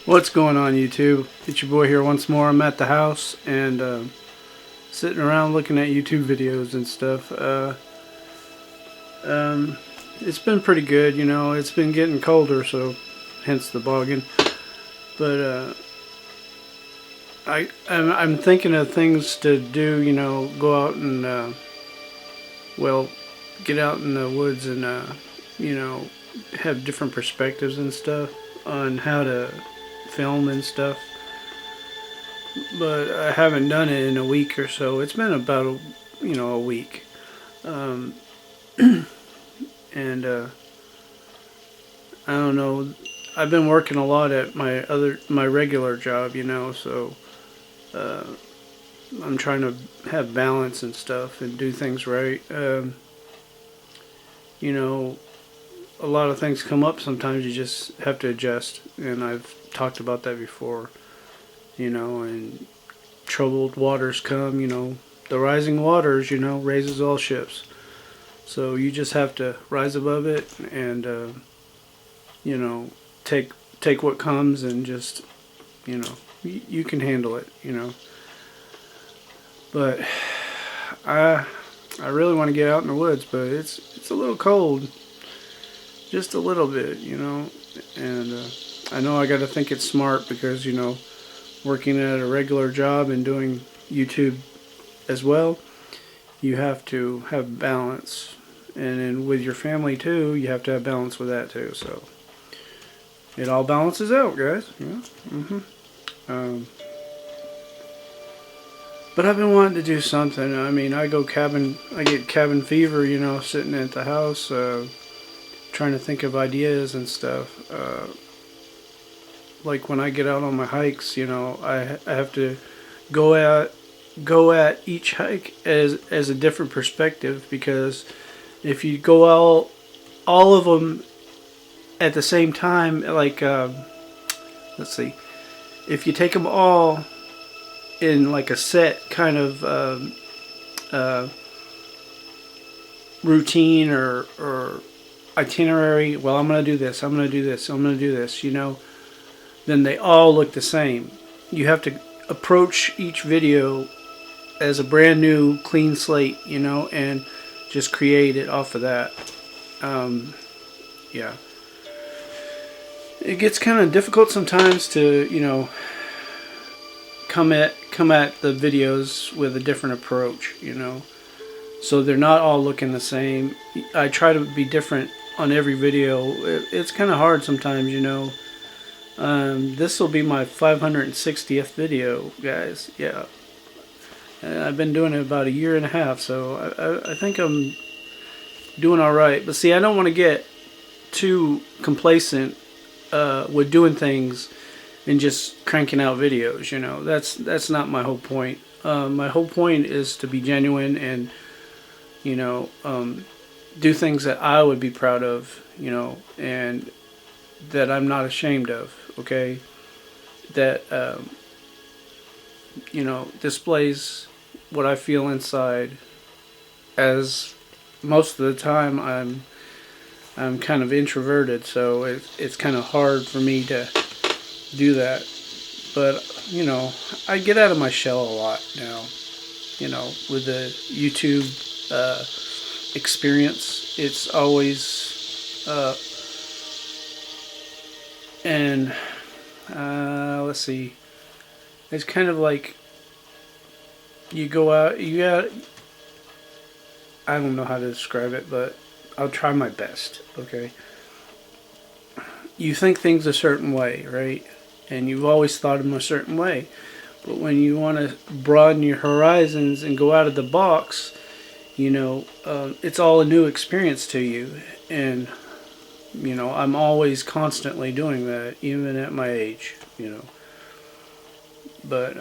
What's going on, YouTube? It's your boy here once more. I'm at the house and sitting around looking at YouTube videos and stuff. Um, it's been pretty good, you know. It's been getting colder, so hence the bogging. But I'm thinking of things to do. You know, go out and well, get out in the woods and you know, have different perspectives and stuff on how to film and stuff. But I haven't done it in a week or so. It's been about a week, um, and I don't know. I've been working a lot at my regular job, you know, so uh, I'm trying to have balance and stuff and do things right. You know, a lot of things come up. Sometimes you just have to adjust, and I've talked about that before. You know, and troubled waters come. You know, the rising waters, you know, raises all ships. So you just have to rise above it and you know, take take what comes and just, you know, you can handle it, you know. But I I really want to get out in the woods, but it's a little cold, just a little bit, you know. And I know I got to think it's smart because, you know, working at a regular job and doing YouTube as well, you have to have balance. And then with your family too, you have to have balance with that too. So it all balances out, guys. Yeah. Um, but I've been wanting to do something. I mean, I get cabin fever, you know, sitting at the house, trying to think of ideas and stuff. Like when I get out on my hikes, you know, I have to go at go at each hike as a different perspective because if you go all of them at the same time, like let's see, if you take them all in like a set kind of uh, routine or itinerary, well, I'm gonna do this, I'm gonna do this, I'm gonna do this, you know, then they all look the same. You have to approach each video as a brand new clean slate, you know, and just create it off of that. Um, yeah, it gets kind of difficult sometimes to, you know, come at the videos with a different approach, you know, so they're not all looking the same. I try to be different on every video. It's kind of hard sometimes, you know. This will be my 560th video, guys. Yeah, and I've been doing it about a year and a half, so I think I'm doing all right. But see, I don't want to get too complacent with doing things and just cranking out videos. You know, that's not my whole point. My whole point is to be genuine and, you know, do things that I would be proud of. You know, and that I'm not ashamed of. Okay, that you know, displays what I feel inside. As most of the time I'm kind of introverted, so it's kind of hard for me to do that. But you know, I get out of my shell a lot now. You know, with the YouTube experience, it's always and let's see, it's kind of like you go out, you got, I don't know how to describe it, but I'll try my best. Okay, you think things a certain way, right? And you've always thought them a certain way. But when you want to broaden your horizons and go out of the box, you know, it's all a new experience to you. And, you know, I'm always constantly doing that, even at my age, you know. But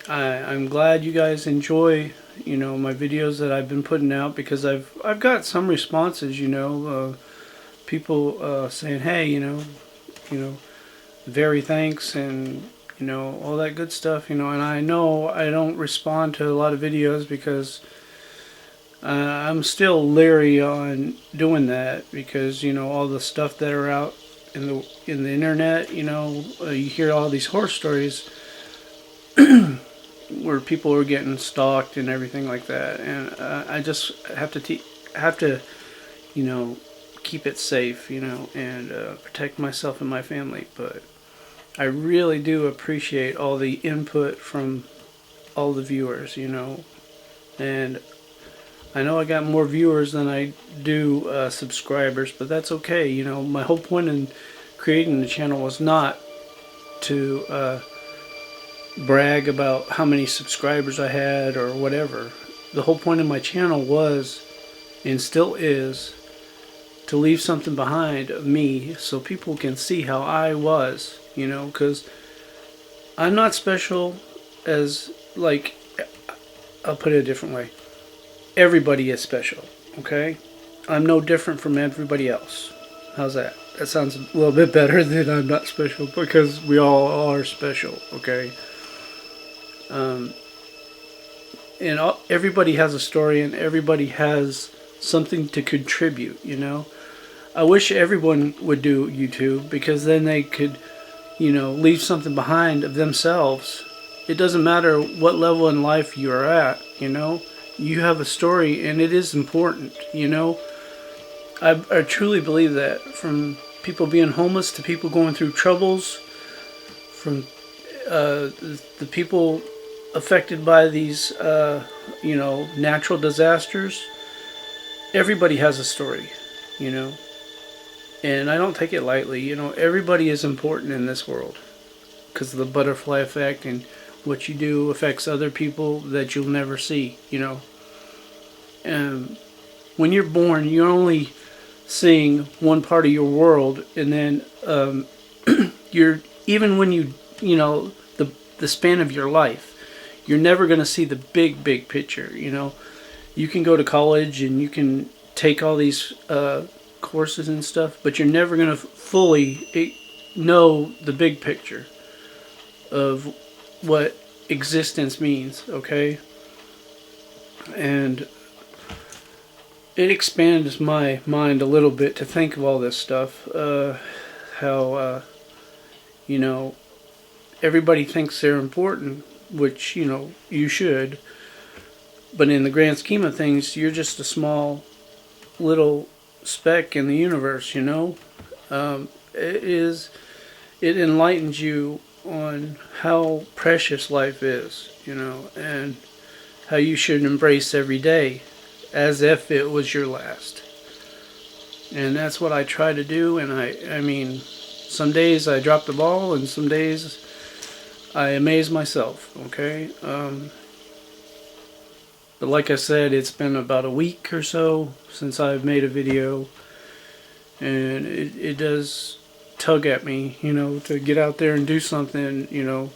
I'm glad you guys enjoy, you know, my videos that I've been putting out because I've got some responses, you know, people saying, hey, you know, very thanks and you know all that good stuff, you know. And I know I don't respond to a lot of videos because I'm still leery on doing that because you know all the stuff that are out in the internet. You know, you hear all these horror stories where people are getting stalked and everything like that, and I just have to, you know, keep it safe, you know, and protect myself and my family. But I really do appreciate all the input from all the viewers, you know, and I know I got more viewers than I do subscribers, but that's okay. You know, my whole point in creating the channel was not to brag about how many subscribers I had or whatever. The whole point of my channel was, and still is, to leave something behind of me so people can see how I was, you know, because I'm not special as, like, I'll put it a different way. Everybody is special, okay? I'm no different from everybody else. How's that? That sounds a little bit better than I'm not special, because we all are special, okay? And everybody has a story, and everybody has something to contribute, you know? I wish everyone would do YouTube, because then they could, you know, leave something behind of themselves. It doesn't matter what level in life you're at, you know? You have a story, and it is important, you know? I truly believe that, from people being homeless to people going through troubles, from the people affected by these, you know, natural disasters. Everybody has a story, you know? And I don't take it lightly, you know? Everybody is important in this world because of the butterfly effect, and what you do affects other people that you'll never see, you know? And when you're born, you're only seeing one part of your world, and then you're, even when you know, the span of your life, you're never going to see the big picture, you know? You can go to college and you can take all these courses and stuff, but you're never going to fully know the big picture of what existence means, okay? And it expands my mind a little bit to think of all this stuff. How, you know, everybody thinks they're important, which, you know, you should. But in the grand scheme of things, you're just a small little speck in the universe, you know? It enlightens you on how precious life is, you know, and how you should embrace every day as if it was your last. And that's what I try to do, and I mean, some days I drop the ball, and some days I amaze myself, okay? But like I said, it's been about a week or so since I've made a video, and it does tug at me, you know, to get out there and do something, you know.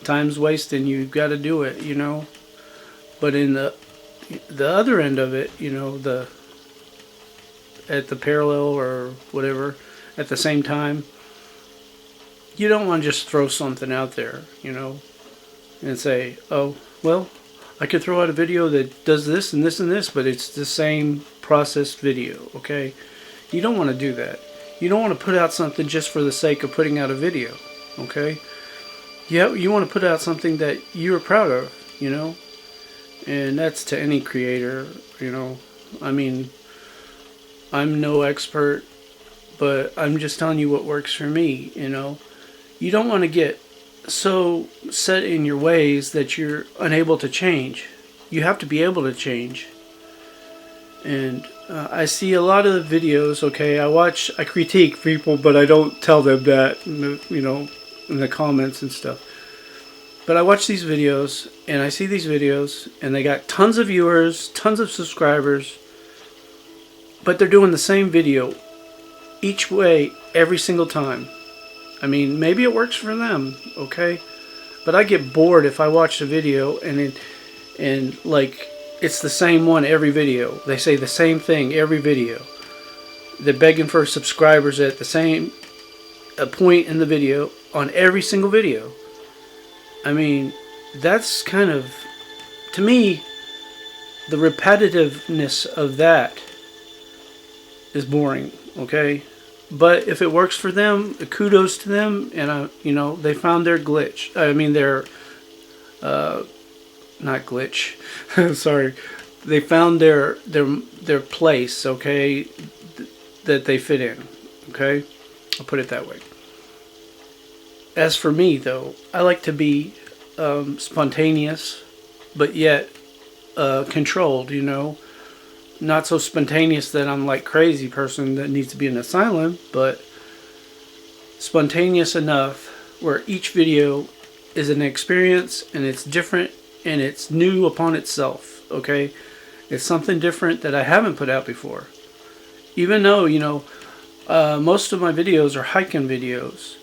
Time's wasting, you've got to do it, you know. But in the other end of it, you know, at the parallel or whatever, at the same time, you don't want to just throw something out there, you know, and say, oh, well, I could throw out a video that does this and this and this, but it's the same processed video, okay? You don't want to do that. You don't want to put out something just for the sake of putting out a video, okay? Yeah, you want to put out something that you're proud of, you know? And that's to any creator, you know? I mean, I'm no expert, but I'm just telling you what works for me, you know? You don't want to get so set in your ways that you're unable to change. You have to be able to change. And I see a lot of the videos, okay, I critique people, but I don't tell them that, you know, in the comments and stuff. But I watch these videos, and I see these videos, and they got tons of viewers, tons of subscribers, but they're doing the same video each way every single time. I mean, maybe it works for them, okay? But I get bored if I watch the video and like, it's the same one every video. They say the same thing every video. They're begging for subscribers at the same point in the video on every single video. I mean, that's kind of, to me, the repetitiveness of that is boring, okay? But if it works for them, kudos to them. And you know, they found their glitch. I mean, their not glitch. Sorry, they found their place. Okay, that they fit in. Okay, I'll put it that way. As for me, though, I like to be spontaneous, but yet controlled. You know, not so spontaneous that I'm like crazy person that needs to be in an asylum, but spontaneous enough where each video is an experience and it's different and it's new upon itself. Okay, it's something different that I haven't put out before. Even though, you know, most of my videos are hiking videos,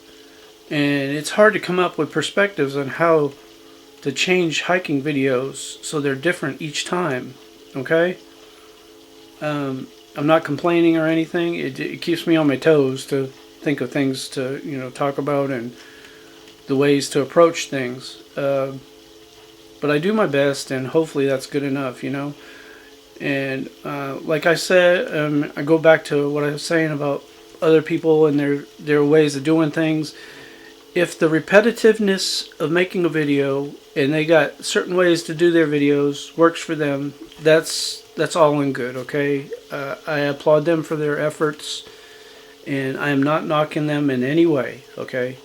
and it's hard to come up with perspectives on how to change hiking videos so they're different each time. Okay, I'm not complaining or anything. It keeps me on my toes to think of things to, you know, talk about and the ways to approach things. But I do my best, and hopefully that's good enough, you know. And like I said, I go back to what I was saying about other people and their ways of doing things. If the repetitiveness of making a video and they got certain ways to do their videos works for them, that's all in good. Okay, I applaud them for their efforts, and I am not knocking them in any way. Okay,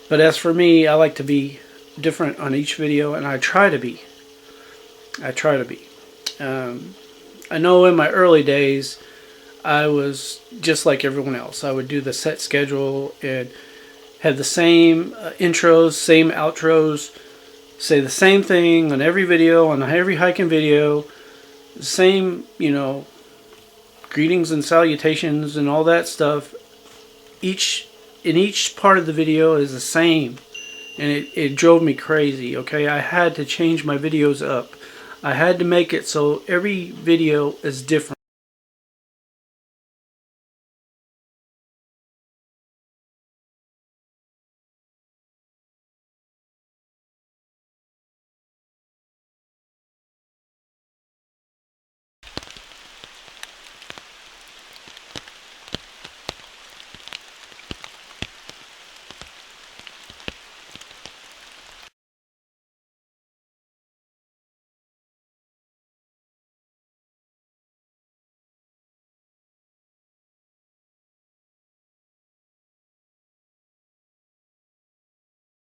but as for me, I like to be different on each video, and I try to be. I know in my early days, I was just like everyone else. I would do the set schedule and have the same intros, same outros, say the same thing on every video, on every hiking video, the same, you know, greetings and salutations and all that stuff. In each part of the video is the same, and it drove me crazy. Okay, I had to change my videos up. I had to make it so every video is different.